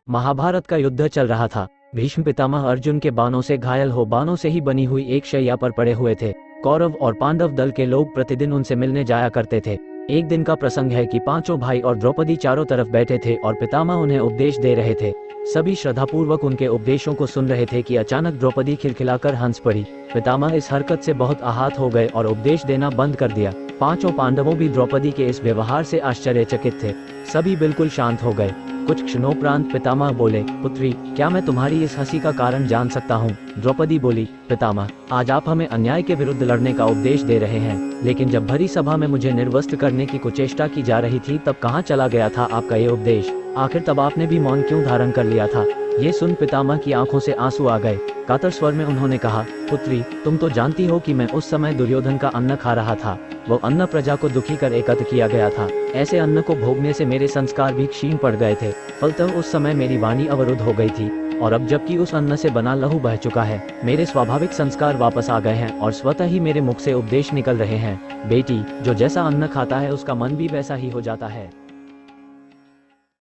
महाभारत का युद्ध चल रहा था। भीष्म पितामह अर्जुन के बाणों से घायल हो बाणों से ही बनी हुई एक शैया पर पड़े हुए थे। कौरव और पांडव दल के लोग प्रतिदिन उनसे मिलने जाया करते थे। एक दिन का प्रसंग है कि पांचों भाई और द्रौपदी चारों तरफ बैठे थे और पितामह उन्हें उपदेश दे रहे थे। सभी श्रद्धापूर्वक उनके उपदेशों को सुन रहे थे कि अचानक द्रौपदी खिलखिलाकर हंस पड़ी। पितामह इस हरकत से बहुत आहत हो गए और उपदेश देना बंद कर दिया। पांचों पांडवों भी द्रौपदी के इस व्यवहार से आश्चर्यचकित थे। सभी बिल्कुल शांत हो गए। कुछ क्षणोपरांत पितामह बोले, पुत्री, क्या मैं तुम्हारी इस हंसी का कारण जान सकता हूँ? द्रौपदी बोली, पितामह, आज आप हमें अन्याय के विरुद्ध लड़ने का उपदेश दे रहे हैं, लेकिन जब भरी सभा में मुझे निर्वस्त्र करने की कुचेष्टा की जा रही थी तब कहाँ चला गया था आपका ये उपदेश? आखिर तब आपने भी मौन क्यों धारण कर लिया था? ये सुन पितामह की आंखों से आंसू आ गए। कातर स्वर में उन्होंने कहा, पुत्री, तुम तो जानती हो कि मैं उस समय दुर्योधन का अन्न खा रहा था। वो अन्न प्रजा को दुखी कर एकत्र किया गया था। ऐसे अन्न को भोगने से मेरे संस्कार भी क्षीण पड़ गए थे। फलतः उस समय मेरी वाणी अवरुद्ध हो गई थी, और अब जबकि उस अन्न से बना लहू बह चुका है, मेरे स्वाभाविक संस्कार वापस आ गए हैं और स्वतः ही मेरे मुख से उपदेश निकल रहे हैं। बेटी, जो जैसा अन्न खाता है उसका मन भी वैसा ही हो जाता है।